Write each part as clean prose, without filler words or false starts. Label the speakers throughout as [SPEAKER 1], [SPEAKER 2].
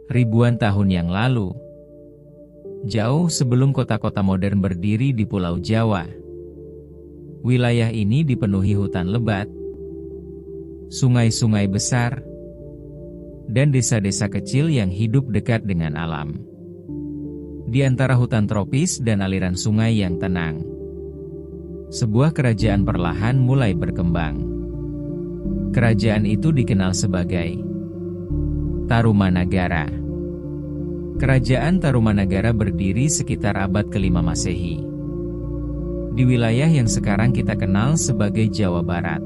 [SPEAKER 1] Ribuan tahun yang lalu, jauh sebelum kota-kota modern berdiri di Pulau Jawa, wilayah ini dipenuhi hutan lebat, sungai-sungai besar, dan desa-desa kecil yang hidup dekat dengan alam. Di antara hutan tropis dan aliran sungai yang tenang, sebuah kerajaan perlahan mulai berkembang. Kerajaan itu dikenal sebagai Tarumanagara. Kerajaan Tarumanagara berdiri sekitar abad ke-5 Masehi, di wilayah yang sekarang kita kenal sebagai Jawa Barat.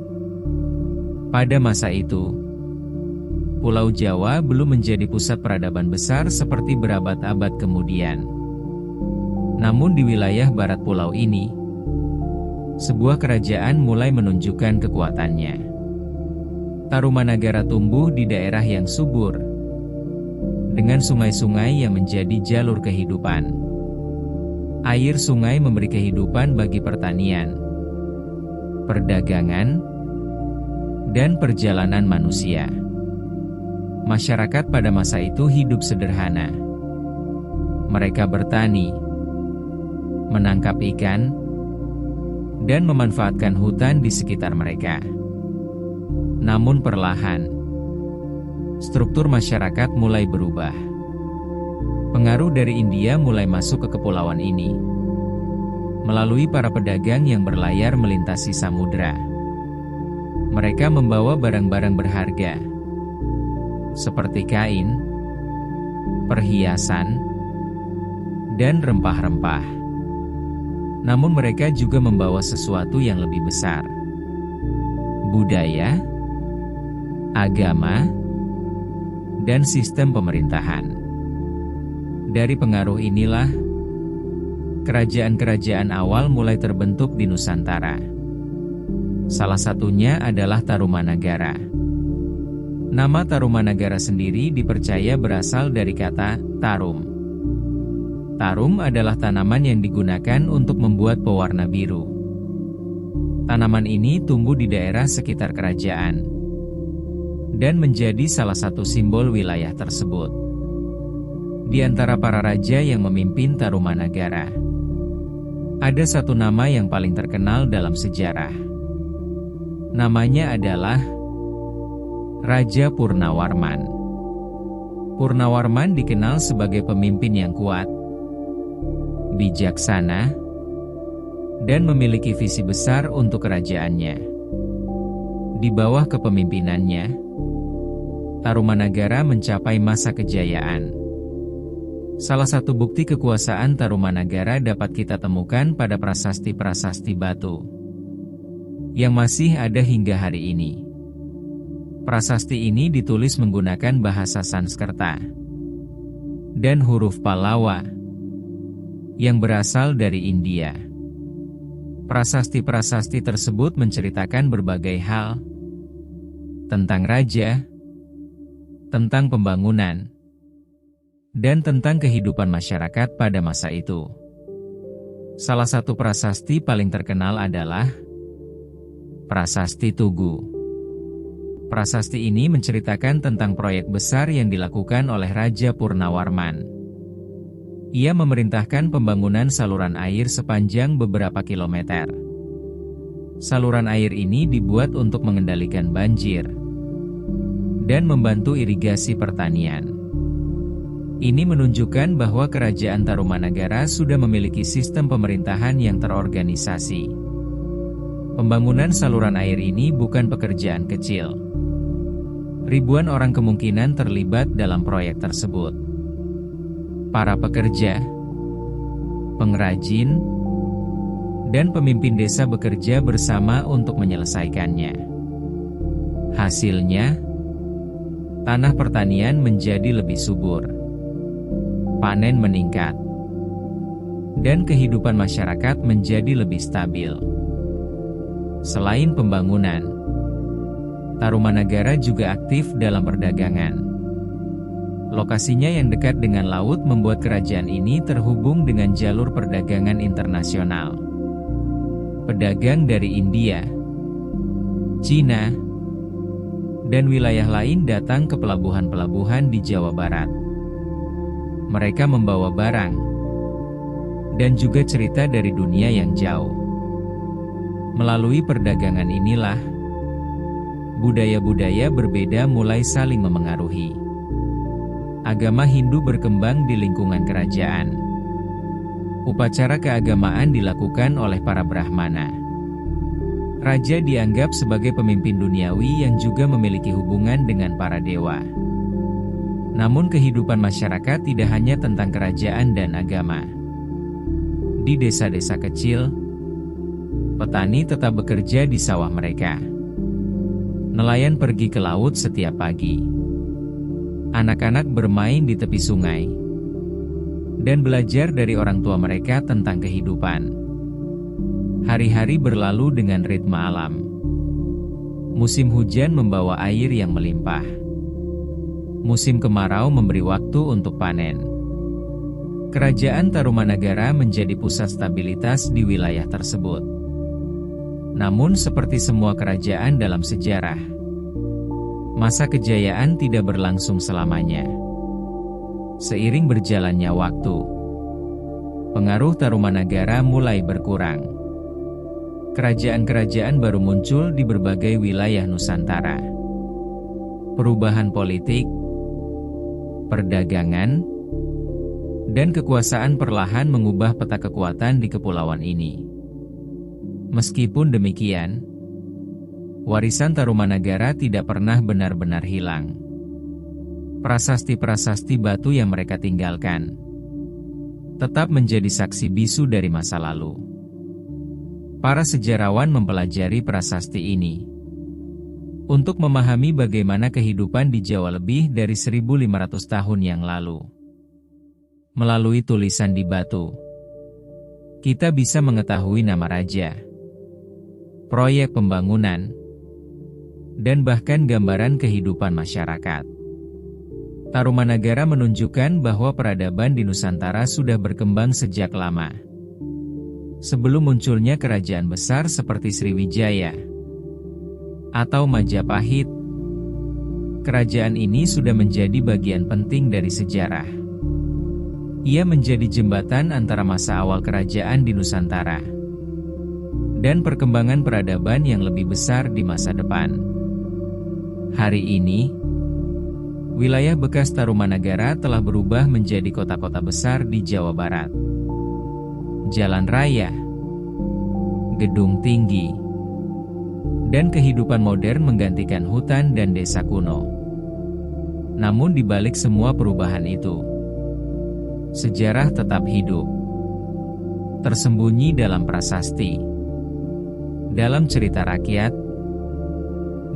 [SPEAKER 1] Pada masa itu, Pulau Jawa belum menjadi pusat peradaban besar seperti berabad-abad kemudian. Namun di wilayah barat pulau ini, sebuah kerajaan mulai menunjukkan kekuatannya. Tarumanagara tumbuh di daerah yang subur, dengan sungai-sungai yang menjadi jalur kehidupan. Air sungai memberi kehidupan bagi pertanian, perdagangan, dan perjalanan manusia. Masyarakat pada masa itu hidup sederhana. Mereka bertani, menangkap ikan, dan memanfaatkan hutan di sekitar mereka. Namun perlahan, struktur masyarakat mulai berubah. Pengaruh dari India mulai masuk ke kepulauan ini, melalui para pedagang yang berlayar melintasi samudra. Mereka membawa barang-barang berharga, seperti kain, perhiasan, dan rempah-rempah. Namun mereka juga membawa sesuatu yang lebih besar: budaya, agama, dan sistem pemerintahan. Dari pengaruh inilah, kerajaan-kerajaan awal mulai terbentuk di Nusantara. Salah satunya adalah Tarumanagara. Nama Tarumanagara sendiri dipercaya berasal dari kata tarum. Tarum adalah tanaman yang digunakan untuk membuat pewarna biru. Tanaman ini tumbuh di daerah sekitar kerajaan dan menjadi salah satu simbol wilayah tersebut. Di antara para raja yang memimpin Tarumanagara, ada satu nama yang paling terkenal dalam sejarah. Namanya adalah Raja Purnawarman. Purnawarman dikenal sebagai pemimpin yang kuat, bijaksana, dan memiliki visi besar untuk kerajaannya. Di bawah kepemimpinannya, Tarumanagara mencapai masa kejayaan. Salah satu bukti kekuasaan Tarumanagara dapat kita temukan pada prasasti-prasasti batu yang masih ada hingga hari ini. Prasasti ini ditulis menggunakan bahasa Sanskerta dan huruf Pallawa yang berasal dari India. Prasasti-prasasti tersebut menceritakan berbagai hal tentang raja, tentang pembangunan, dan tentang kehidupan masyarakat pada masa itu. Salah satu prasasti paling terkenal adalah Prasasti Tugu. Prasasti ini menceritakan tentang proyek besar yang dilakukan oleh Raja Purnawarman. Ia memerintahkan pembangunan saluran air sepanjang beberapa kilometer. Saluran air ini dibuat untuk mengendalikan banjir dan membantu irigasi pertanian. Ini menunjukkan bahwa kerajaan Tarumanagara sudah memiliki sistem pemerintahan yang terorganisasi. Pembangunan saluran air ini bukan pekerjaan kecil. Ribuan orang kemungkinan terlibat dalam proyek tersebut. Para pekerja, pengrajin, dan pemimpin desa bekerja bersama untuk menyelesaikannya. Hasilnya, tanah pertanian menjadi lebih subur, panen meningkat, dan kehidupan masyarakat menjadi lebih stabil. Selain pembangunan, Tarumanagara juga aktif dalam perdagangan. Lokasinya yang dekat dengan laut membuat kerajaan ini terhubung dengan jalur perdagangan internasional. Pedagang dari India, Cina, dan wilayah lain datang ke pelabuhan-pelabuhan di Jawa Barat. Mereka membawa barang dan juga cerita dari dunia yang jauh. Melalui perdagangan inilah, budaya-budaya berbeda mulai saling memengaruhi. Agama Hindu berkembang di lingkungan kerajaan. Upacara keagamaan dilakukan oleh para Brahmana. Raja dianggap sebagai pemimpin duniawi yang juga memiliki hubungan dengan para dewa. Namun kehidupan masyarakat tidak hanya tentang kerajaan dan agama. Di desa-desa kecil, petani tetap bekerja di sawah mereka. Nelayan pergi ke laut setiap pagi. Anak-anak bermain di tepi sungai dan belajar dari orang tua mereka tentang kehidupan. Hari-hari berlalu dengan ritme alam. Musim hujan membawa air yang melimpah. Musim kemarau memberi waktu untuk panen. Kerajaan Tarumanagara menjadi pusat stabilitas di wilayah tersebut. Namun seperti semua kerajaan dalam sejarah, masa kejayaan tidak berlangsung selamanya. Seiring berjalannya waktu, pengaruh Tarumanagara mulai berkurang. Kerajaan-kerajaan baru muncul di berbagai wilayah Nusantara. Perubahan politik, perdagangan, dan kekuasaan perlahan mengubah peta kekuatan di kepulauan ini. Meskipun demikian, warisan Tarumanagara tidak pernah benar-benar hilang. Prasasti-prasasti batu yang mereka tinggalkan tetap menjadi saksi bisu dari masa lalu. Para sejarawan mempelajari prasasti ini untuk memahami bagaimana kehidupan di Jawa lebih dari 1.500 tahun yang lalu. Melalui tulisan di batu, kita bisa mengetahui nama raja, proyek pembangunan, dan bahkan gambaran kehidupan masyarakat. Tarumanagara menunjukkan bahwa peradaban di Nusantara sudah berkembang sejak lama. Sebelum munculnya kerajaan besar seperti Sriwijaya atau Majapahit, kerajaan ini sudah menjadi bagian penting dari sejarah. Ia menjadi jembatan antara masa awal kerajaan di Nusantara dan perkembangan peradaban yang lebih besar di masa depan. Hari ini, wilayah bekas Tarumanagara telah berubah menjadi kota-kota besar di Jawa Barat. Jalan raya, gedung tinggi, dan kehidupan modern menggantikan hutan dan desa kuno. Namun di balik semua perubahan itu, sejarah tetap hidup, tersembunyi dalam prasasti, dalam cerita rakyat,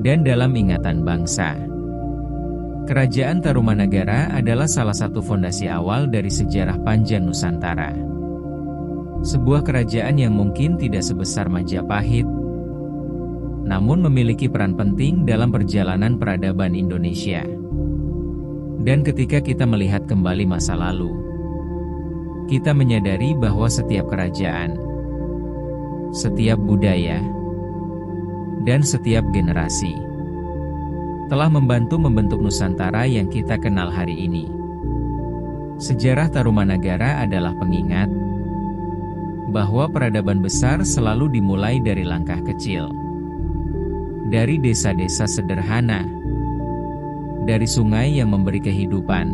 [SPEAKER 1] dan dalam ingatan bangsa. Kerajaan Tarumanagara adalah salah satu fondasi awal dari sejarah panjang Nusantara. Sebuah kerajaan yang mungkin tidak sebesar Majapahit, namun memiliki peran penting dalam perjalanan peradaban Indonesia. Dan ketika kita melihat kembali masa lalu, kita menyadari bahwa setiap kerajaan, setiap budaya, dan setiap generasi telah membantu membentuk Nusantara yang kita kenal hari ini. Sejarah Tarumanagara adalah pengingat bahwa peradaban besar selalu dimulai dari langkah kecil, dari desa-desa sederhana, dari sungai yang memberi kehidupan,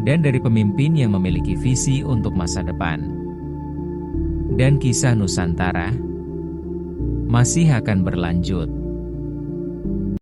[SPEAKER 1] dan dari pemimpin yang memiliki visi untuk masa depan. Dan kisah Nusantara masih akan berlanjut.